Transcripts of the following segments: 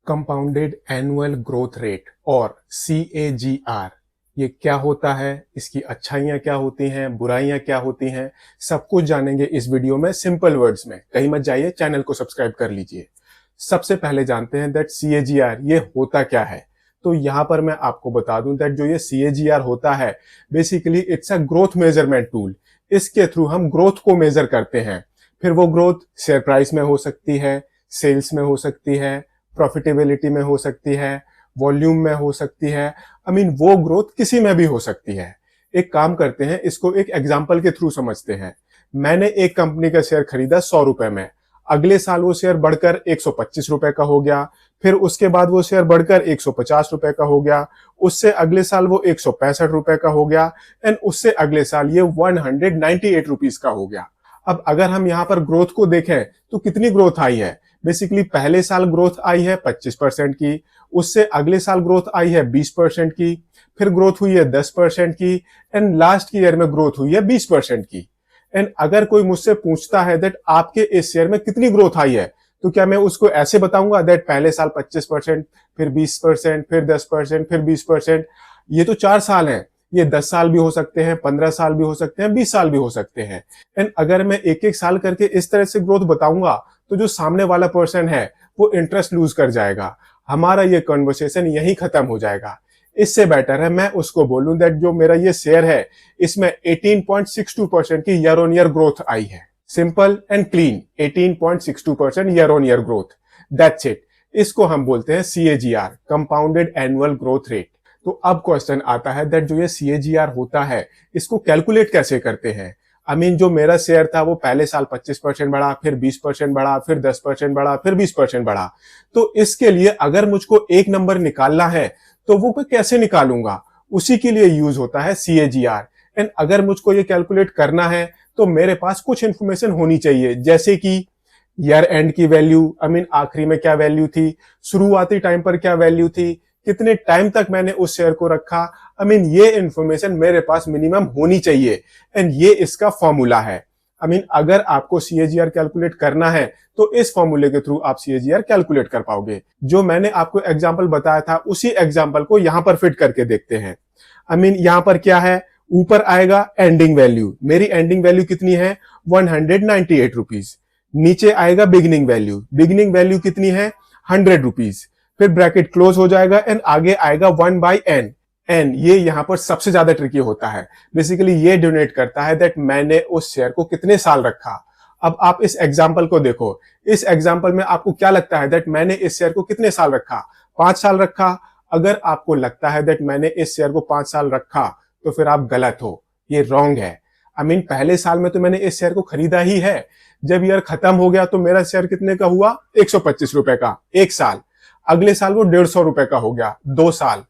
Compounded annual growth rate और CAGR ये क्या होता है, इसकी अच्छाइयाँ क्या होती हैं, बुराइयाँ क्या होती हैं, सब कुछ जानेंगे इस वीडियो में सिंपल वर्ड्स में। कहीं मत जाइए, चैनल को सब्सक्राइब कर लीजिए। सबसे पहले जानते हैं दैट CAGR ये होता क्या है। तो यहाँ पर मैं आपको बता दूं दैट जो ये CAGR होता है, basically it's a growth measurement tool. इसके थ्रू हम ग्रोथ को मेजर करते हैं। फिर वो ग्रोथ शेयर प्राइस में हो सकती है, सेल्स में हो सकती है, प्रॉफिटेबिलिटी में हो सकती है, वॉल्यूम में हो सकती है। वो ग्रोथ किसी में भी हो सकती है। एक काम करते हैं, इसको एक एग्जाम्पल के थ्रू समझते हैं। मैंने एक कंपनी का शेयर खरीदा 100 रुपए में। अगले साल वो शेयर बढ़कर 125 रुपए का हो गया। फिर उसके बाद वो शेयर बढ़कर 150 रुपए का हो गया। उससे अगले साल वो 165 रुपए का हो गया एंड उससे अगले साल ये 198 रुपीज का हो गया। अब अगर हम यहाँ पर ग्रोथ को देखें तो कितनी ग्रोथ आई है। बेसिकली पहले साल ग्रोथ आई है 25% की, उससे अगले साल ग्रोथ आई है 20% की, फिर ग्रोथ हुई है 10% की एंड लास्ट ईयर में ग्रोथ हुई है 20% की। एंड अगर कोई मुझसे पूछता है दैट आपके इस शेयर में कितनी ग्रोथ आई है, तो क्या मैं उसको ऐसे बताऊंगा दैट पहले साल 25%, फिर 20%, फिर 10%, फिर 20%। ये तो 4 साल हैं, ये 10 साल भी हो सकते हैं, 15 साल भी हो सकते हैं, 20 साल भी हो सकते हैं। एंड अगर मैं एक एक साल करके इस तरह से ग्रोथ बताऊंगा तो जो सामने वाला पर्सन है वो इंटरेस्ट लूज कर जाएगा। हमारा ये कन्वर्सेशन यहीं खत्म हो जाएगा। इससे बेटर है मैं उसको बोलूं दैट जो मेरा ये शेयर है इसमें 18.62% की ईयर ऑन ईयर ग्रोथ आई है। Simple and clean 18.62% year on year growth, that's it. इसको हम बोलते हैं CAGR, compounded annual growth rate. तो अब क्वेश्चन आता है दैट जो ये CAGR होता है इसको कैलकुलेट कैसे करते हैं। जो मेरा शेयर था वो पहले साल 25% बढ़ा, फिर 20% बढ़ा, फिर 10% बढ़ा, फिर 20% बढ़ा। तो इसके लिए अगर मुझको एक नंबर निकालना है तो वो मैं कैसे निकालूंगा, उसी के लिए यूज होता है CAGR। एंड अगर मुझको ये कैलकुलेट करना है तो मेरे पास कुछ इंफॉर्मेशन होनी चाहिए, जैसे कि ईयर एंड की वैल्यू, आखिरी में क्या वैल्यू थी, शुरुआती टाइम पर क्या वैल्यू थी, कितने टाइम तक मैंने उस शेयर को रखा। ये इंफॉर्मेशन मेरे पास मिनिमम होनी चाहिए एंड ये इसका फॉर्मूला है। अगर आपको CAGR कैलकुलेट करना है तो इस फॉर्मूले के थ्रू आप CAGR कैलकुलेट कर पाओगे। जो मैंने आपको एग्जांपल बताया था उसी एग्जांपल को यहां पर फिट करके देखते हैं। यहां पर क्या है, ऊपर आएगा एंडिंग वैल्यू, मेरी एंडिंग वैल्यू कितनी है 198 रुपीज। नीचे आएगा बिगिनिंग वैल्यू, बिगिनिंग वैल्यू कितनी है 100 रुपीज। फिर ब्रैकेट क्लोज हो जाएगा एंड आगे आएगा 1/n। एन ये यहां पर सबसे ज्यादा ट्रिकी होता है। बेसिकली ये डोनेट करता है दैट मैंने उस शेयर को कितने साल रखा। अब आप इस एग्जांपल को देखो, इस एग्जांपल में आपको क्या लगता है दैट मैंने इस शेयर को कितने साल रखा, 5 साल रखा। अगर आपको लगता है दैट मैंने इस शेयर को 5 साल रखा तो फिर आप गलत हो, ये रॉन्ग है। पहले साल में तो मैंने इस शेयर को खरीदा ही है। जब ईयर खत्म हो गया तो मेरा शेयर कितने का हुआ 125 रुपए का, 1 साल। अगले साल वो 150 रुपए का हो गया, 2 साल।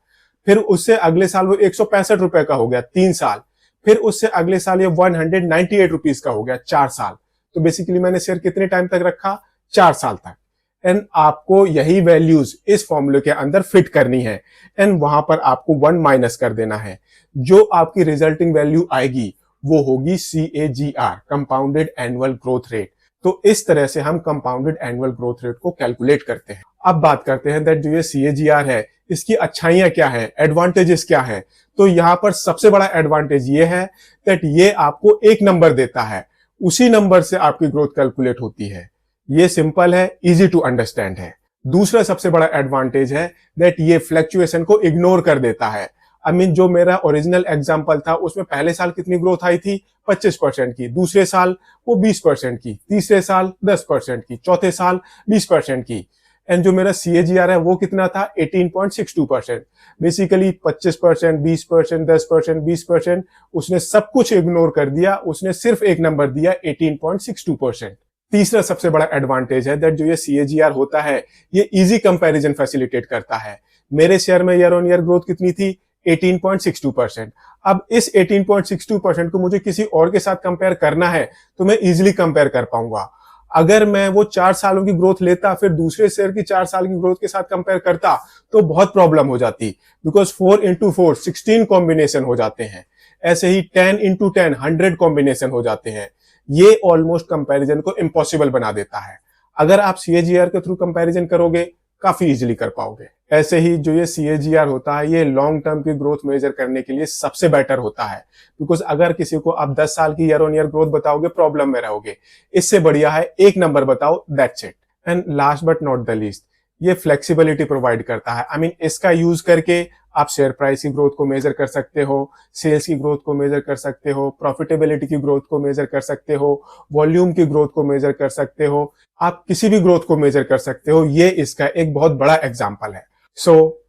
फिर उससे अगले साल वो 165 रुपए का हो गया, 3 साल। फिर उससे अगले साल ये 198 रुपीज का हो गया, 4 साल। तो बेसिकली मैंने शेयर कितने टाइम तक रखा, 4 साल तक। एंड आपको यही वैल्यूज इस फॉर्मूले के अंदर फिट करनी है एंड वहां पर आपको 1 माइनस कर देना है। जो आपकी रिजल्टिंग वैल्यू आएगी वो होगी CAGR, compounded annual growth rate. तो इस तरह से हम कंपाउंडेड एनुअल ग्रोथ रेट को कैलकुलेट करते हैं। अब बात करते हैं दैट जो ये CAGR है इसकी अच्छाइयां क्या है, एडवांटेजेस क्या है। तो यहां पर सबसे बड़ा एडवांटेज ये है दैट ये आपको एक नंबर देता है, उसी नंबर से आपकी ग्रोथ कैलकुलेट होती है। ये सिंपल है, इजी टू अंडरस्टैंड है। दूसरा सबसे बड़ा एडवांटेज है दैट ये फ्लक्चुएशन को इग्नोर कर देता है। जो मेरा ओरिजिनल एग्जांपल था उसमें पहले साल कितनी ग्रोथ आई थी 25% की, दूसरे साल वो 20% की, तीसरे साल 10% की, चौथे साल 20% की। एंड जो मेरा CAGR है वो कितना था 18.62%। बेसिकली 25%, 20%, 10%, 20%, उसने सब कुछ इग्नोर कर दिया, उसने सिर्फ एक नंबर दिया 18.62%। तीसरा सबसे बड़ा एडवांटेज है दैट जो ये CAGR होता है ये इजी कंपैरिजन फैसिलिटेट करता है। मेरे शेयर में ईयर ऑन ईयर ग्रोथ कितनी थी 18.62%। अब इस 18.62% को मुझे किसी और के साथ कंपेयर करना है तो मैं इजीली कंपेयर कर पाऊंगा। अगर मैं वो 4 सालों की ग्रोथ लेता फिर दूसरे शेयर की 4 साल की ग्रोथ के साथ कंपेयर करता तो बहुत प्रॉब्लम हो जाती, बिकॉज 4 into 4 16 कॉम्बिनेशन हो जाते हैं। ऐसे ही 10 into 10 100 कॉम्बिनेशन हो जाते हैं। ये ऑलमोस्ट कंपैरिजन को इम्पॉसिबल बना देता है। अगर आप CAGR के थ्रू कंपैरिजन करोगे काफी इजीली कर पाओगे। ऐसे ही जो ये CAGR होता है ये लॉन्ग टर्म की ग्रोथ मेजर करने के लिए सबसे बेटर होता है, बिकॉज अगर किसी को आप 10 साल की ईयर ऑन ईयर ग्रोथ बताओगे प्रॉब्लम में रहोगे। इससे बढ़िया है एक नंबर बताओ, that's it. And last but not the least, ये फ्लेक्सिबिलिटी प्रोवाइड करता है। इसका यूज करके आप शेयर प्राइस की ग्रोथ को मेजर कर सकते हो, सेल्स की ग्रोथ को मेजर कर सकते हो, प्रॉफिटेबिलिटी की ग्रोथ को मेजर कर सकते हो, वॉल्यूम की ग्रोथ को मेजर कर सकते हो, आप किसी भी ग्रोथ को मेजर कर सकते हो। ये इसका एक बहुत बड़ा एग्जाम्पल है।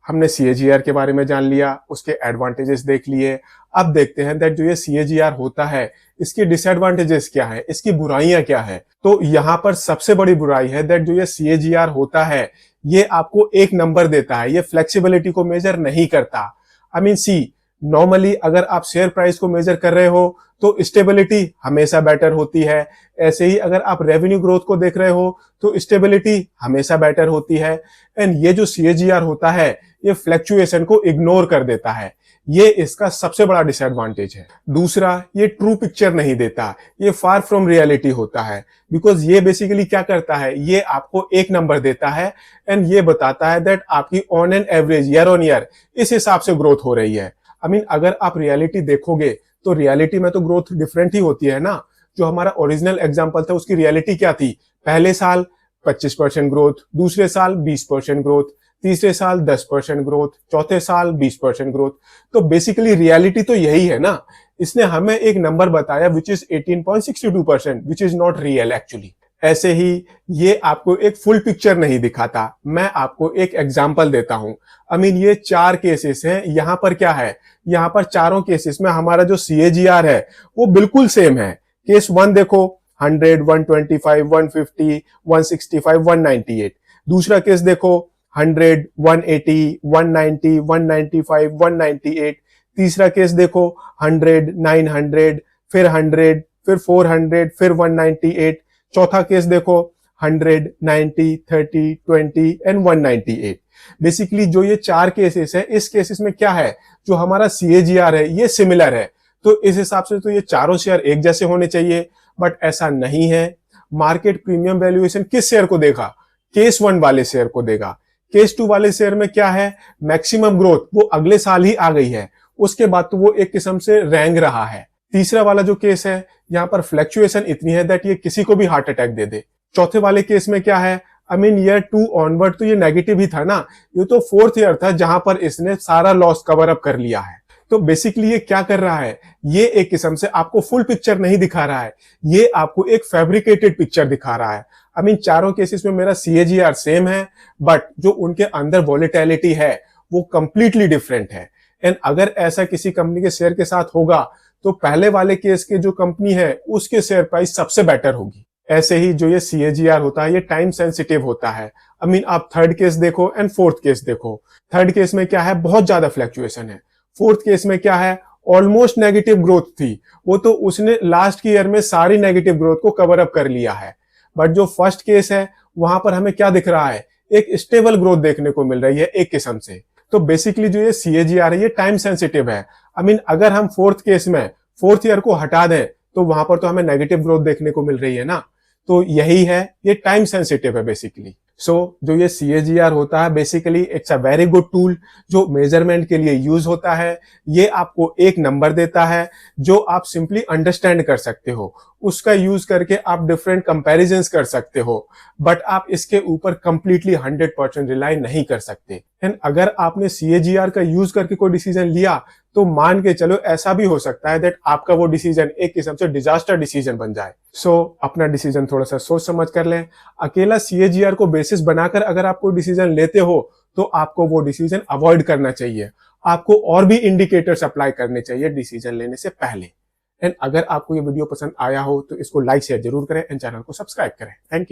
हमने CAGR के बारे में जान लिया, उसके एडवांटेजेस देख लिए। अब देखते हैं दैट जो ये CAGR होता है इसके डिसएडवांटेजेस क्या है, इसकी बुराइयां क्या है। तो यहाँ पर सबसे बड़ी बुराई है दैट जो ये CAGR होता है ये आपको एक नंबर देता है, ये फ्लेक्सिबिलिटी को मेजर नहीं करता। नॉर्मली अगर आप शेयर प्राइस को मेजर कर रहे हो तो स्टेबिलिटी हमेशा बेटर होती है। ऐसे ही अगर आप रेवेन्यू ग्रोथ को देख रहे हो तो स्टेबिलिटी हमेशा बेटर होती है। एंड ये जो CAGR होता है ये फ्लक्चुएशन को इग्नोर कर देता है, ये इसका सबसे बड़ा डिसएडवांटेज है। दूसरा, ये ट्रू पिक्चर नहीं देता, ये फार फ्रॉम रियलिटी होता है, बिकॉज ये बेसिकली क्या करता है, ये आपको एक नंबर देता है एंड ये बताता है दैट आपकी on an average year on year इस हिसाब से ग्रोथ हो रही है। अगर आप रियलिटी देखोगे तो रियलिटी में तो ग्रोथ डिफरेंट ही होती है ना। जो हमारा ओरिजिनल एग्जांपल था उसकी रियलिटी क्या थी, पहले साल 25% ग्रोथ, दूसरे साल 20% ग्रोथ, तीसरे साल 10% ग्रोथ, चौथे साल 20% ग्रोथ। तो बेसिकली रियलिटी तो यही है ना। इसने हमें एक नंबर बताया which is 18.62%, which is not real actually. ऐसे ही ये आपको एक फुल पिक्चर नहीं दिखाता। मैं आपको एक एग्जांपल देता हूं। ये 4 केसेस हैं। यहां पर क्या है, यहां पर चारों केसेस में हमारा जो CAGR है वो बिल्कुल सेम है। केस 1 देखो 100, 125, 150, 165, 198। दूसरा केस देखो 100, 180, 190, 195, 198। तीसरा केस देखो 100, 900, फिर 100, फिर 400, फिर 198। चौथा केस देखो 100, 90, 30, 20 एंड 198। बेसिकली जो ये 4 केसेस है, इस केसेस में क्या है, जो हमारा CAGR है ये सिमिलर है। तो इस हिसाब से तो ये चारों शेयर एक जैसे होने चाहिए, बट ऐसा नहीं है। मार्केट प्रीमियम वैल्यूएशन किस शेयर को देगा, केस 1 वाले शेयर को देगा। केस 2 वाले शेयर में क्या है, मैक्सिमम ग्रोथ वो अगले साल ही आ गई है, उसके बाद तो वो एक किस्म से रेंग रहा है। तीसरा वाला जो केस है यहाँ पर फ्लक्चुएशन इतनी है दैट ये किसी को भी हार्ट अटैक दे दे। चौथे वाले केस में क्या है, ईयर 2 ऑनवर्ड तो ये नेगेटिव ही था ना, ये तो 4th ईयर था जहां पर इसने सारा लॉस कवर अप कर लिया है। तो बेसिकली ये क्या कर रहा है, ये एक किस्म से आपको फुल पिक्चर नहीं दिखा रहा है, ये आपको एक फैब्रिकेटेड पिक्चर दिखा रहा है। चारों केसेस में मेरा CAGR सेम है, बट जो उनके अंदर वॉलेटिलिटी है वो कंप्लीटली डिफरेंट है। एंड अगर ऐसा किसी कंपनी के शेयर के साथ होगा तो पहले वाले केस के जो कंपनी है उसके शेयर प्राइस सबसे बेटर होगी। ऐसे ही जो ये CAGR होता है ये टाइम सेंसिटिव होता है। आप थर्ड केस देखो एंड फोर्थ केस देखो। थर्ड केस में क्या है, बहुत ज्यादा फ्लक्चुएशन है। फोर्थ केस में क्या है, ऑलमोस्ट नेगेटिव ग्रोथ थी, वो तो उसने लास्ट की ईयर में सारी नेगेटिव ग्रोथ को कवर अप कर लिया है। बट जो फर्स्ट केस है वहां पर हमें क्या दिख रहा है, एक स्टेबल ग्रोथ देखने को मिल रही है एक किस्म से। तो बेसिकली जो ये CAGR है ये टाइम सेंसिटिव है। अगर हम फोर्थ केस में फोर्थ ईयर को हटा दें तो वहां पर तो हमें नेगेटिव ग्रोथ देखने को मिल रही है ना। तो यही है, ये टाइम सेंसिटिव है बेसिकली। जो ये CAGR होता है basically it's a very good tool जो मेजरमेंट के लिए यूज होता है। ये आपको एक नंबर देता है जो आप सिंपली अंडरस्टैंड कर सकते हो, उसका यूज करके आप डिफरेंट कंपैरिजंस कर सकते हो, बट आप इसके ऊपर कंप्लीटली 100% रिलाई नहीं कर सकते। एंड अगर आपने CAGR का यूज करके कोई डिसीजन लिया तो मान के चलो ऐसा भी हो सकता है दैट आपका वो डिसीजन एक किस्म से डिजास्टर डिसीजन बन जाए। अपना डिसीजन थोड़ा सा सोच समझ कर लें। अकेला CAGR को बेसिस बनाकर अगर आप कोई डिसीजन लेते हो तो आपको वो डिसीजन अवॉइड करना चाहिए। आपको और भी इंडिकेटर्स अप्लाई करने चाहिए डिसीजन लेने से पहले। एंड अगर आपको ये वीडियो पसंद आया हो तो इसको लाइक शेयर जरूर करें एंड चैनल को सब्सक्राइब करें। Thank you.